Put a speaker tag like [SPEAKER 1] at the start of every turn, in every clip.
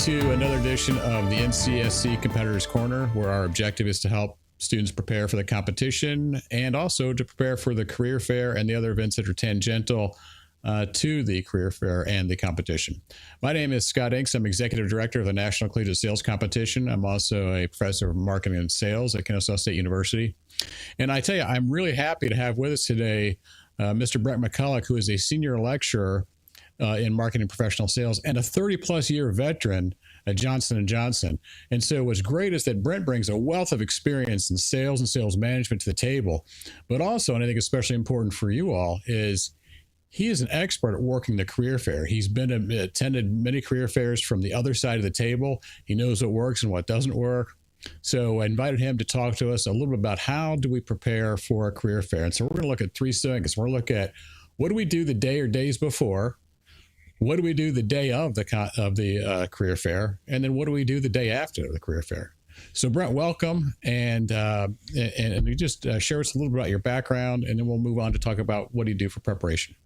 [SPEAKER 1] to another edition of the NCSC Competitors Corner, where our objective is to help students prepare for the competition and also to prepare for the career fair and the other events that are tangential to the career fair and the competition. My name is Scott Inks. I'm Executive Director of the National Collegiate Sales Competition. I'm also a Professor of Marketing and Sales at Kennesaw State University. And I tell you, I'm really happy to have with us today Mr. Brent McCulloch, who is a senior lecturer in marketing and professional sales and a 30-plus year veteran at Johnson & Johnson. And so what's great is that Brent brings a wealth of experience in sales and sales management to the table. But also, and I think especially important for you all, is he is an expert at working the career fair. He's attended many career fairs from the other side of the table. He knows what works and what doesn't work. So I invited him to talk to us a little bit about how do we prepare for a career fair. And so we're going to look at three things. We're going to look at what do we do the day or days before, what do we do the day of the career fair, and then what do we do the day after the career fair. So Brent, welcome, and you just share us a little bit about your background, and then we'll move on to talk about what do you do for preparation.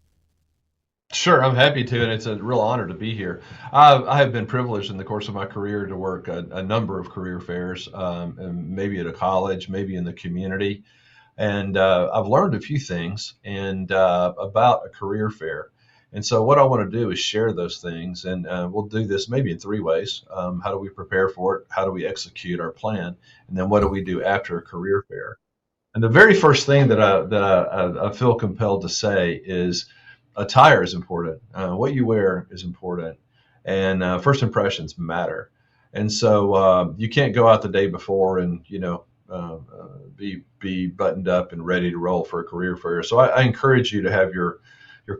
[SPEAKER 2] Sure, I'm happy to, and it's a real honor to be here. I have been privileged in the course of my career to work a number of career fairs, and maybe at a college, maybe in the community, and I've learned a few things about a career fair. And so what I want to do is share those things, and we'll do this maybe in three ways. How do we prepare for it? How do we execute our plan? And then what do we do after a career fair? And the very first thing that I feel compelled to say is attire is important. What you wear is important, and first impressions matter. And so you can't go out the day before and be buttoned up and ready to roll for a career fair. So I encourage you to have your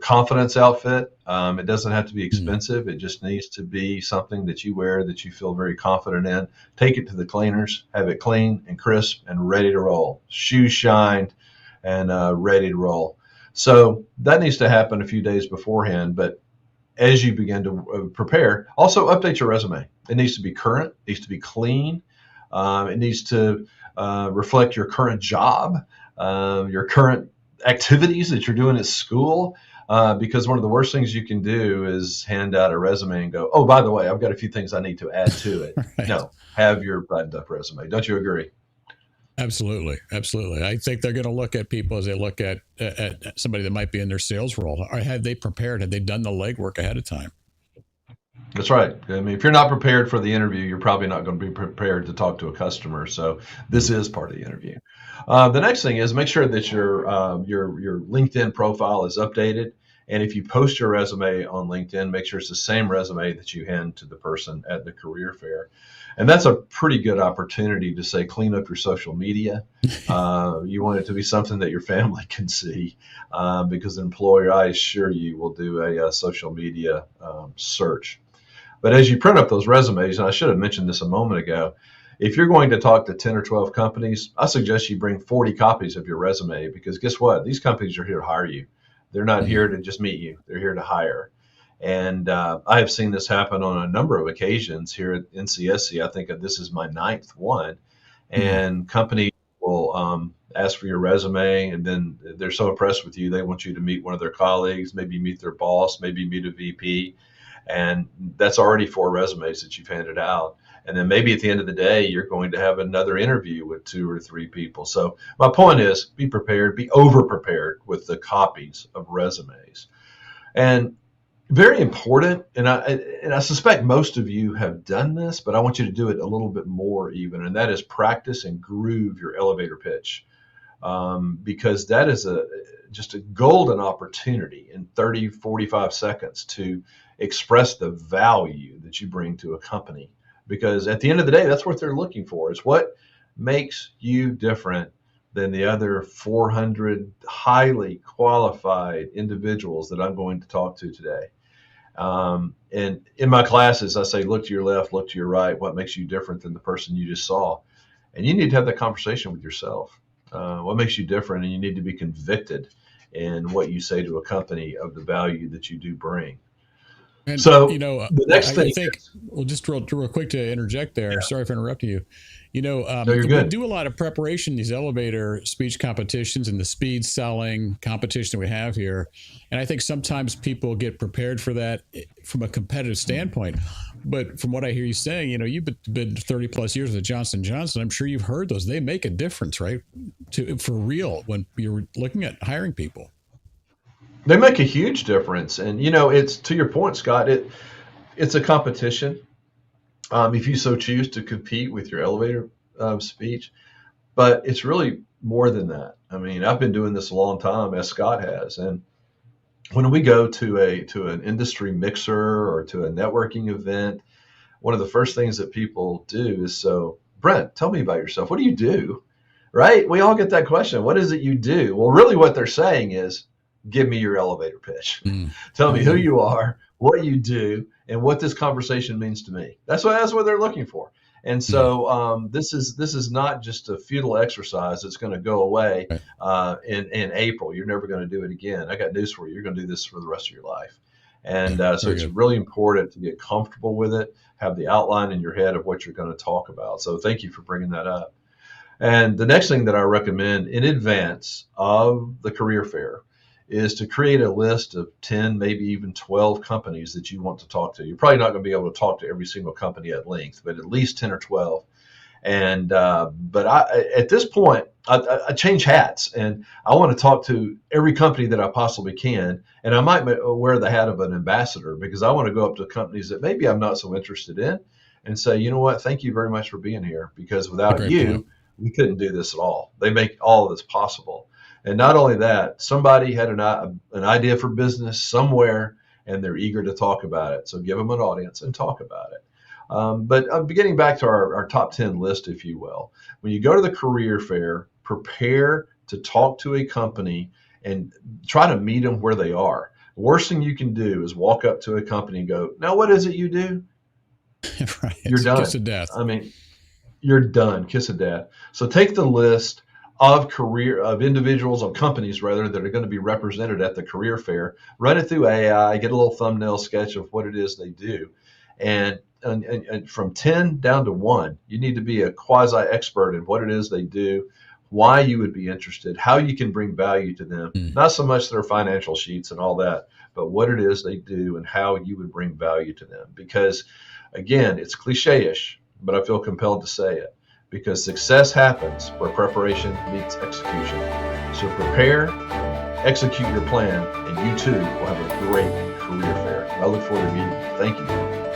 [SPEAKER 2] confidence outfit. It doesn't have to be expensive. It just needs to be something that you wear that you feel very confident in. Take it to the cleaners, have it clean and crisp and ready to roll. Shoes shined and ready to roll. So that needs to happen a few days beforehand. But as you begin to prepare, also update your resume. It needs to be current, it needs to be clean. It needs to reflect your current job, your current activities that you're doing at school. Because one of the worst things you can do is hand out a resume and go, oh, by the way, I've got a few things I need to add to it. Right. No, have your buttoned up resume. Don't you agree?
[SPEAKER 1] Absolutely. Absolutely. I think they're going to look at people as they look at somebody that might be in their sales role. Or have they prepared? Have they done the legwork ahead of time?
[SPEAKER 2] That's right. I mean, if you're not prepared for the interview, you're probably not going to be prepared to talk to a customer. So this is part of the interview. The next thing is make sure that your LinkedIn profile is updated. And if you post your resume on LinkedIn, make sure it's the same resume that you hand to the person at the career fair. And that's a pretty good opportunity to say, clean up your social media. You want it to be something that your family can see because the employer, I assure you, will do a social media search. But as you print up those resumes, and I should have mentioned this a moment ago, if you're going to talk to 10 or 12 companies, I suggest you bring 40 copies of your resume because guess what? These companies are here to hire you. They're not here to just meet you. They're here to hire. And I have seen this happen on a number of occasions here at NCSC. I think this is my 9th one. And companies will ask for your resume, and then they're so impressed with you, they want you to meet one of their colleagues, maybe meet their boss, maybe meet a VP. And that's already 4 resumes that you've handed out. And then maybe at the end of the day, you're going to have another interview with 2 or 3 people. So my point is be prepared, be over-prepared with the copies of resumes. And very important, and I suspect most of you have done this, but I want you to do it a little bit more even, and that is practice and groove your elevator pitch. Because that is just a golden opportunity in 30, 45 seconds to express the value that you bring to a company. Because at the end of the day, that's what they're looking for. Is what makes you different than the other 400 highly qualified individuals that I'm going to talk to today. And in my classes, I say, look to your left, look to your right. What makes you different than the person you just saw? And you need to have that conversation with yourself. What makes you different? And you need to be convicted in what you say to a company of the value that you do bring.
[SPEAKER 1] And,
[SPEAKER 2] so, the next thing,
[SPEAKER 1] I think, well, just real quick to interject there. Yeah. Sorry for interrupting you.
[SPEAKER 2] No, you're good.
[SPEAKER 1] We do a lot of preparation in these elevator speech competitions and the speed selling competition we have here. And I think sometimes people get prepared for that from a competitive standpoint. But from what I hear you saying, you've been 30 plus years with Johnson & Johnson. I'm sure you've heard those. They make a difference, right? For real when you're looking at hiring people.
[SPEAKER 2] They make a huge difference. And, it's to your point, Scott, it's a competition. If you so choose to compete with your elevator speech, but it's really more than that. I mean, I've been doing this a long time, as Scott has. And when we go to an industry mixer or to a networking event, one of the first things that people do is, so Brent, tell me about yourself. What do you do? Right? We all get that question. What is it you do? Well, really what they're saying is, give me your elevator pitch. Tell me who you are, what you do, and what this conversation means to me. That's what they're looking for. And so this is not just a futile exercise that's going to go away in April. You're never going to do it again. I got news for you. You're going to do this for the rest of your life. And so it's really important to get comfortable with it, have the outline in your head of what you're going to talk about. So thank you for bringing that up. And the next thing that I recommend in advance of the career fair is to create a list of 10, maybe even 12 companies that you want to talk to. You're probably not going to be able to talk to every single company at length, but at least 10 or 12. And but at this point, I change hats, and I want to talk to every company that I possibly can. And I might wear the hat of an ambassador, because I want to go up to companies that maybe I'm not so interested in and say, you know what, thank you very much for being here, because without you, we couldn't do this at all. They make all of this possible. And not only that, somebody had an idea for business somewhere, and they're eager to talk about it. So give them an audience and talk about it. But getting back to our top 10 list, if you will, when you go to the career fair, prepare to talk to a company and try to meet them where they are. The worst thing you can do is walk up to a company and go, now, what is it you do?
[SPEAKER 1] Right.
[SPEAKER 2] You're done.
[SPEAKER 1] Kiss of death.
[SPEAKER 2] I mean, you're done. Kiss of death. So take the list of individuals, of companies rather, that are going to be represented at the career fair, run it through AI, get a little thumbnail sketch of what it is they do. And from 10 down to 1, you need to be a quasi expert in what it is they do, why you would be interested, how you can bring value to them, not so much their financial sheets and all that, but what it is they do and how you would bring value to them. Because again, it's cliche-ish, but I feel compelled to say it, because success happens where preparation meets execution. So prepare, execute your plan, and you too will have a great career fair. I look forward to meeting you. Thank you.